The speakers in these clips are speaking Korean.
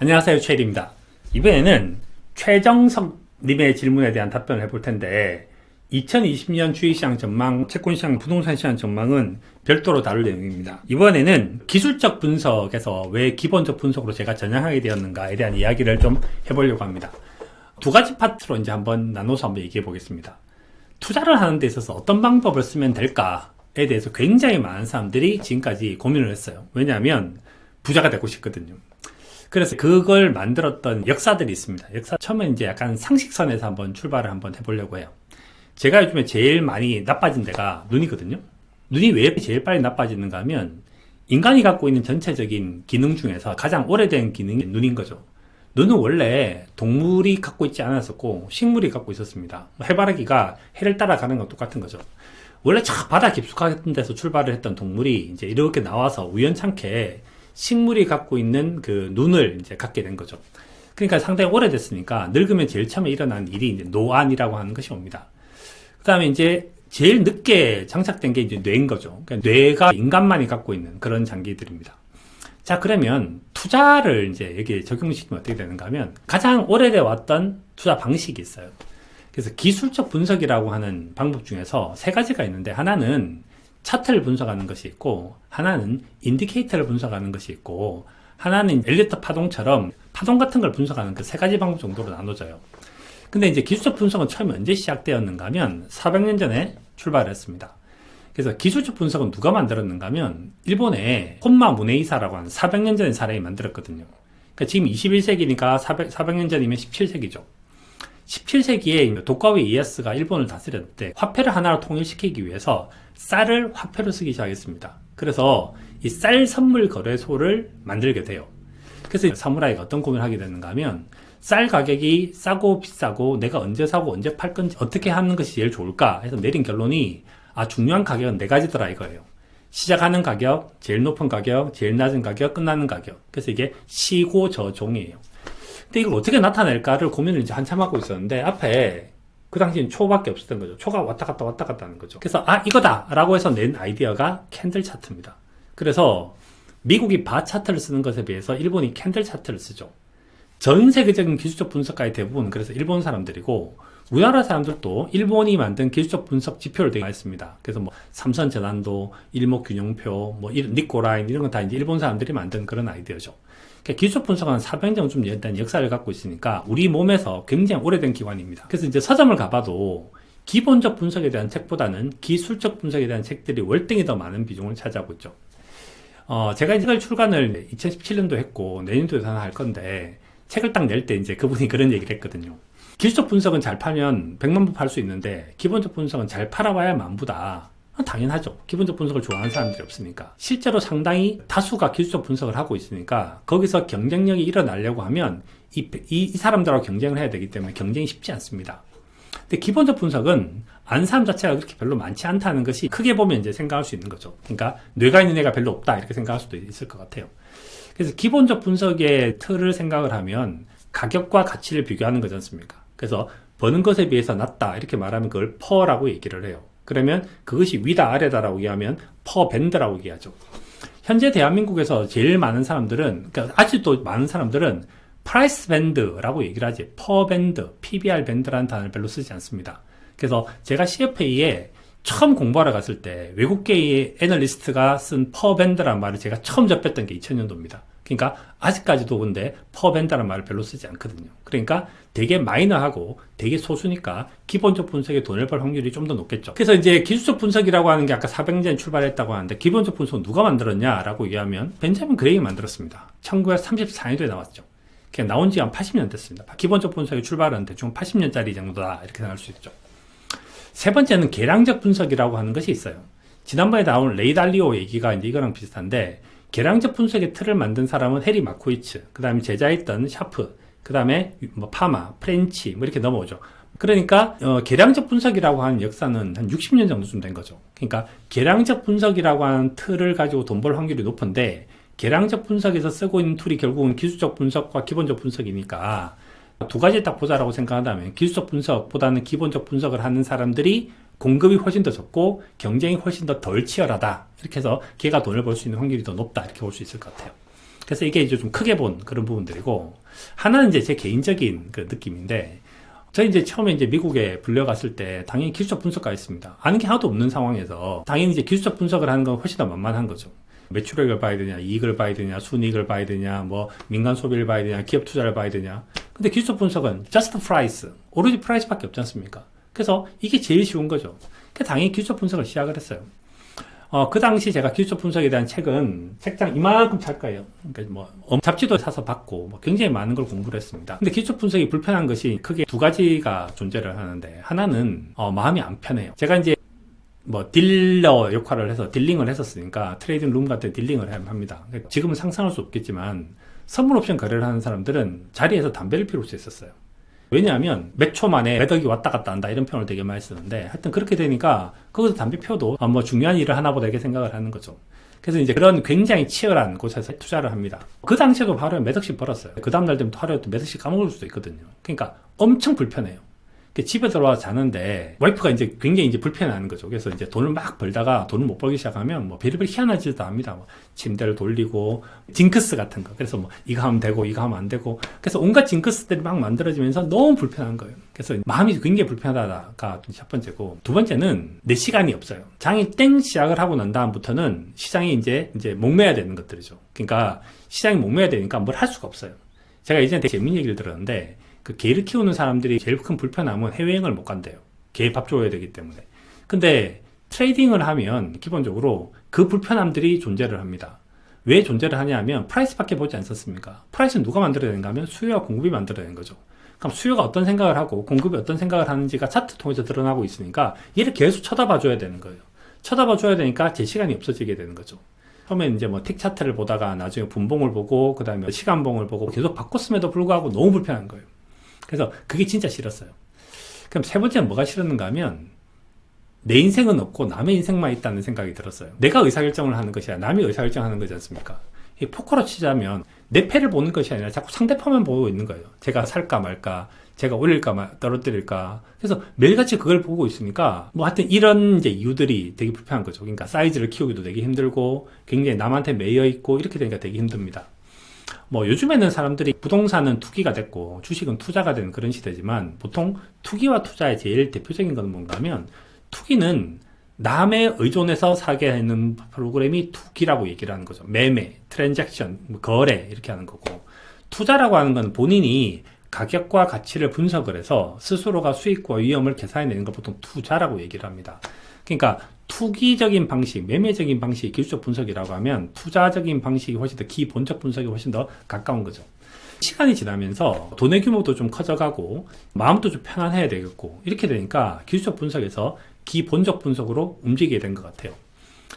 안녕하세요, 최일입니다. 이번에는 최정석님의 질문에 대한 답변을 해볼 텐데 2020년 주식시장 전망, 채권시장, 부동산 시장 전망은 별도로 다룰 내용입니다. 이번에는 기술적 분석에서 왜 기본적 분석으로 제가 전향하게 되었는가에 대한 이야기를 좀 해보려고 합니다. 두 가지 파트로 이제 나눠서 한번 얘기해 보겠습니다. 투자를 하는 데 있어서 어떤 방법을 쓰면 될까에 대해서 굉장히 많은 사람들이 지금까지 고민을 했어요. 왜냐하면 부자가 되고 싶거든요. 그래서 그걸 만들었던 역사들이 있습니다. 처음에 이제 약간 상식선에서 한번 출발을 한번 해보려고 해요. 제가 요즘에 제일 많이 나빠진 데가 눈이거든요. 눈이 왜 제일 빨리 나빠지는가 하면 인간이 갖고 있는 전체적인 기능 중에서 가장 오래된 기능이 눈인 거죠. 눈은 원래 동물이 갖고 있지 않았었고 식물이 갖고 있었습니다. 해바라기가 해를 따라가는 건 똑같은 거죠. 원래 저 바다 깊숙한 데서 출발을 했던 동물이 이제 이렇게 나와서 우연찮게 식물이 갖고 있는 그 눈을 이제 갖게 된 거죠. 그러니까 상당히 오래됐으니까 늙으면 제일 처음에 일어난 일이 이제 노안이라고 하는 것이 옵니다. 그 다음에 이제 제일 늦게 장착된 게 이제 뇌인 거죠. 그러니까 뇌가 인간만이 갖고 있는 그런 장기들입니다. 자, 그러면 투자를 이제 여기에 적용시키면 어떻게 되는가 하면 가장 오래돼 왔던 투자 방식이 있어요. 그래서 기술적 분석이라고 하는 방법 중에서 세 가지가 있는데 하나는 차트를 분석하는 것이 있고 하나는 인디케이터를 분석하는 것이 있고 하나는 엘리어트 파동처럼 파동 같은 걸 분석하는 그 세 가지 방법 정도로 나눠져요. 근데 이제 기술적 분석은 처음에 언제 시작되었는가 하면 400년 전에 출발을 했습니다. 그래서 기술적 분석은 누가 만들었는가 하면 일본의 혼마 무네이사라고 하는 400년 전의 사람이 만들었거든요. 그러니까 지금 21세기니까 400년 전이면 17세기죠. 17세기에 도카와 이에야스가 일본을 다스렸을 때 화폐를 하나로 통일시키기 위해서 쌀을 화폐로 쓰기 시작했습니다. 그래서 이 쌀 선물 거래소를 만들게 돼요. 그래서 사무라이가 어떤 고민을 하게 되는가 하면 쌀 가격이 싸고 비싸고 내가 언제 사고 언제 팔 건지 어떻게 하는 것이 제일 좋을까 해서 내린 결론이 중요한 가격은 네 가지더라 이거예요. 시작하는 가격, 제일 높은 가격, 제일 낮은 가격, 끝나는 가격. 그래서 이게 시고저종이에요. 근데 이걸 어떻게 나타낼까를 고민을 이제 한참 하고 있었는데 앞에 그 당시엔 초밖에 없었던 거죠. 초가 왔다 갔다 하는 거죠. 그래서 이거다 라고 해서 낸 아이디어가 캔들 차트입니다. 그래서 미국이 바 차트를 쓰는 것에 비해서 일본이 캔들 차트를 쓰죠. 전 세계적인 기술적 분석가의 대부분 그래서 일본 사람들이고 우리나라 사람들도 일본이 만든 기술적 분석 지표를 되게 많이 씁니다. 그래서 삼선 전환도, 일목균형표, 니코라인 이런 건 다 이제 일본 사람들이 만든 그런 아이디어죠. 그러니까 기술적 분석은 400년 좀 일단 역사를 갖고 있으니까 우리 몸에서 굉장히 오래된 기관입니다. 그래서 이제 서점을 가봐도 기본적 분석에 대한 책보다는 기술적 분석에 대한 책들이 월등히 더 많은 비중을 차지하고 있죠. 제가 이걸 출간을 2017년도 했고 내년도에 하나 할 건데 책을 딱 낼 때 이제 그분이 그런 얘기를 했거든요. 기술적 분석은 잘 팔면 100만 부 팔 수 있는데 기본적 분석은 잘 팔아봐야 만부다. 당연하죠. 기본적 분석을 좋아하는 사람들이 없으니까. 실제로 상당히 다수가 기술적 분석을 하고 있으니까 거기서 경쟁력이 일어나려고 하면 이 사람들하고 경쟁을 해야 되기 때문에 경쟁이 쉽지 않습니다. 근데 기본적 분석은 아는 사람 자체가 그렇게 별로 많지 않다는 것이 크게 보면 이제 생각할 수 있는 거죠. 그러니까 뇌가 있는 애가 별로 없다 이렇게 생각할 수도 있을 것 같아요. 그래서 기본적 분석의 틀을 생각을 하면 가격과 가치를 비교하는 거지 않습니까? 그래서 버는 것에 비해서 낮다 이렇게 말하면 그걸 퍼라고 얘기를 해요. 그러면 그것이 위다 아래다라고 얘기하면 퍼 밴드라고 얘기하죠. 현재 대한민국에서 제일 많은 사람들은 그러니까 아직도 많은 사람들은 프라이스 밴드라고 얘기를 하지 퍼 밴드, PBR 밴드라는 단어를 별로 쓰지 않습니다. 그래서 제가 CFA에 처음 공부하러 갔을 때 외국계의 애널리스트가 쓴 퍼 밴드라는 말을 제가 처음 접했던 게 2000년도입니다. 그러니까 아직까지도 근데 퍼 밴드라는 말을 별로 쓰지 않거든요. 그러니까 되게 마이너하고 되게 소수니까 기본적 분석에 돈을 벌 확률이 좀 더 높겠죠. 그래서 이제 기술적 분석이라고 하는 게 아까 400년 출발했다고 하는데 기본적 분석은 누가 만들었냐라고 얘기하면 벤자민 그레이가 만들었습니다. 1934년도에 나왔죠. 그냥 나온 지 한 80년 됐습니다. 기본적 분석의 출발은 대충 80년짜리 정도다 이렇게 생각할 수 있죠. 세 번째는 계량적 분석이라고 하는 것이 있어요. 지난번에 나온 레이 달리오 얘기가 이제 이거랑 비슷한데 계량적 분석의 틀을 만든 사람은 해리 마코이츠, 그 다음에 제자였던 샤프, 그 다음에 파마, 프렌치 이렇게 넘어오죠. 그러니까 계량적 분석이라고 하는 역사는 한 60년 정도쯤 된 거죠. 그러니까 계량적 분석이라고 하는 틀을 가지고 돈 벌 확률이 높은데 계량적 분석에서 쓰고 있는 툴이 결국은 기술적 분석과 기본적 분석이니까 두 가지 딱 보자라고 생각한다면 기술적 분석보다는 기본적 분석을 하는 사람들이 공급이 훨씬 더 적고 경쟁이 훨씬 더 덜 치열하다. 이렇게 해서 걔가 돈을 벌 수 있는 확률이 더 높다. 이렇게 볼 수 있을 것 같아요. 그래서 이게 이제 좀 크게 본 그런 부분들이고, 하나는 이제 제 개인적인 그 느낌인데, 저희 이제 처음에 이제 미국에 불려갔을 때 당연히 기술적 분석가 있습니다. 아는 게 하나도 없는 상황에서 당연히 이제 기술적 분석을 하는 건 훨씬 더 만만한 거죠. 매출액을 봐야 되냐, 이익을 봐야 되냐, 순이익을 봐야 되냐, 뭐 민간 소비를 봐야 되냐, 기업 투자를 봐야 되냐. 근데 기술적 분석은 just price, 오로지 프라이스밖에 없지 않습니까? 그래서 이게 제일 쉬운 거죠. 그래서 당연히 기술적 분석을 시작을 했어요. 그 당시 제가 기술적 분석에 대한 책은 책장 이만큼 찰 거예요. 그러니까 뭐 잡지도 사서 받고 뭐 굉장히 많은 걸 공부를 했습니다. 근데 기술적 분석이 불편한 것이 크게 두 가지가 존재를 하는데, 하나는 마음이 안 편해요. 제가 이제 뭐 딜러 역할을 해서 딜링을 했었으니까 트레이딩 룸 같은 딜링을 합니다. 지금은 상상할 수 없겠지만 선물 옵션 거래를 하는 사람들은 자리에서 담배를 피울 수 있었어요. 왜냐하면 몇 초 만에 몇 억이 왔다 갔다 한다 이런 표현을 되게 많이 쓰는데, 하여튼 그렇게 되니까 거기서 담배 펴도 뭐 중요한 일을 하나 보다 이렇게 생각을 하는 거죠. 그래서 이제 그런 굉장히 치열한 곳에서 투자를 합니다. 그 당시에도 하루에 몇 억씩 벌었어요. 그 다음날 되면 하루에 또 몇 억씩 까먹을 수도 있거든요. 그러니까 엄청 불편해요. 집에 들어와 자는데 와이프가 이제 굉장히 이제 불편해하는 거죠. 그래서 이제 돈을 막 벌다가 돈을 못 벌기 시작하면 뭐 별의별 희한한 짓도 합니다. 뭐 침대를 돌리고 징크스 같은 거. 그래서 뭐 이거 하면 되고 이거 하면 안 되고. 그래서 온갖 징크스들이 막 만들어지면서 너무 불편한 거예요. 그래서 마음이 굉장히 불편하다가 첫 번째고, 두 번째는 내 시간이 없어요. 장이 땡 시작을 하고 난 다음부터는 시장이 이제 목매야 되는 것들이죠. 그러니까 시장이 목매야 되니까 뭘 할 수가 없어요. 제가 예전에 되게 재밌는 얘기를 들었는데, 그 개를 키우는 사람들이 제일 큰 불편함은 해외여행을 못 간대요. 개 밥 줘야 되기 때문에. 근데 트레이딩을 하면 기본적으로 그 불편함들이 존재를 합니다. 왜 존재를 하냐면 프라이스밖에 보지 않습니까? 프라이스는 누가 만들어야 되는가 하면 수요와 공급이 만들어야 되는 거죠. 그럼 수요가 어떤 생각을 하고 공급이 어떤 생각을 하는지가 차트 통해서 드러나고 있으니까 얘를 계속 쳐다봐 줘야 되는 거예요. 쳐다봐 줘야 되니까 제 시간이 없어지게 되는 거죠. 처음엔 이제 뭐 틱 차트를 보다가 나중에 분봉을 보고 그 다음에 시간봉을 보고 계속 바꿨음에도 불구하고 너무 불편한 거예요. 그래서 그게 진짜 싫었어요. 그럼 세 번째는 뭐가 싫었는가 하면 내 인생은 없고 남의 인생만 있다는 생각이 들었어요. 내가 의사결정을 하는 것이 아니라 남이 의사결정하는 거지 않습니까? 이 포커로 치자면 내 패를 보는 것이 아니라 자꾸 상대편만 보고 있는 거예요. 제가 살까 말까, 제가 올릴까 떨어뜨릴까. 그래서 매일같이 그걸 보고 있으니까 뭐 하여튼 이런 이제 이유들이 되게 불편한 거죠. 그러니까 사이즈를 키우기도 되게 힘들고 굉장히 남한테 매여 있고 이렇게 되니까 되게 힘듭니다. 뭐 요즘에는 사람들이 부동산은 투기가 됐고 주식은 투자가 되는 그런 시대지만, 보통 투기와 투자의 제일 대표적인 건 뭔가 하면, 투기는 남에 의존해서 사게 하는 프로그램이 투기라고 얘기를 하는 거죠. 매매, 트랜잭션, 거래 이렇게 하는 거고, 투자라고 하는 건 본인이 가격과 가치를 분석을 해서 스스로가 수익과 위험을 계산해내는 걸 보통 투자라고 얘기를 합니다. 그러니까 투기적인 방식, 매매적인 방식이 기술적 분석이라고 하면 투자적인 방식이 훨씬 더 기본적 분석이 훨씬 더 가까운 거죠. 시간이 지나면서 돈의 규모도 좀 커져가고 마음도 좀 편안해야 되겠고, 이렇게 되니까 기술적 분석에서 기본적 분석으로 움직이게 된 것 같아요.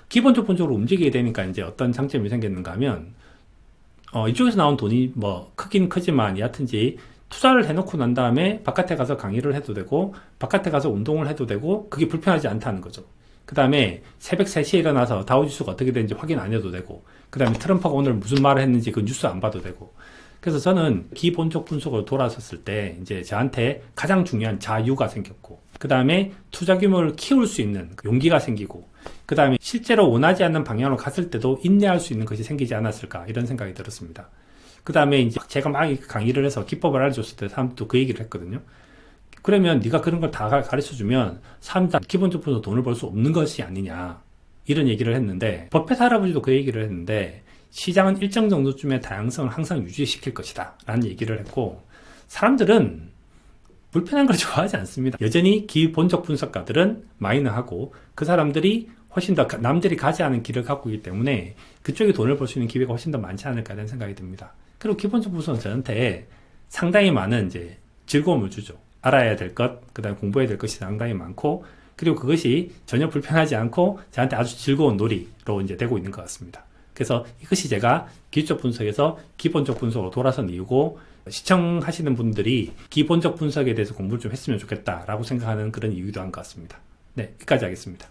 기본적 분석으로 움직이게 되니까 이제 어떤 장점이 생겼는가 하면, 이쪽에서 나온 돈이 뭐 크긴 크지만 여하튼지 투자를 해놓고 난 다음에 바깥에 가서 강의를 해도 되고 바깥에 가서 운동을 해도 되고 그게 불편하지 않다는 거죠. 그 다음에 새벽 3시에 일어나서 다우지수가 어떻게 되는지 확인 안 해도 되고, 그 다음에 트럼프가 오늘 무슨 말을 했는지 그 뉴스 안 봐도 되고. 그래서 저는 기본적 분석으로 돌아섰을 때 이제 저한테 가장 중요한 자유가 생겼고, 그 다음에 투자 규모를 키울 수 있는 용기가 생기고, 그 다음에 실제로 원하지 않는 방향으로 갔을 때도 인내할 수 있는 것이 생기지 않았을까, 이런 생각이 들었습니다. 그 다음에 이제 제가 막 강의를 해서 기법을 알려줬을 때 사람들도 그 얘기를 했거든요. 그러면 네가 그런 걸 다 가르쳐주면 사람들 기본적 분석 돈을 벌 수 없는 것이 아니냐, 이런 얘기를 했는데, 버핏 할아버지도 그 얘기를 했는데, 시장은 일정 정도쯤의 다양성을 항상 유지시킬 것이다 라는 얘기를 했고, 사람들은 불편한 걸 좋아하지 않습니다. 여전히 기본적 분석가들은 마이너하고 그 사람들이 훨씬 더 남들이 가지 않은 길을 갖고 있기 때문에 그쪽에 돈을 벌 수 있는 기회가 훨씬 더 많지 않을까 라는 생각이 듭니다. 그리고 기본적 분석은 저한테 상당히 많은 이제 즐거움을 주죠. 알아야 될 것, 그 다음에 공부해야 될 것이 상당히 많고, 그리고 그것이 전혀 불편하지 않고 저한테 아주 즐거운 놀이로 이제 되고 있는 것 같습니다. 그래서 이것이 제가 기술적 분석에서 기본적 분석으로 돌아선 이유고, 시청하시는 분들이 기본적 분석에 대해서 공부를 좀 했으면 좋겠다라고 생각하는 그런 이유도 한 것 같습니다. 네, 여기까지 하겠습니다.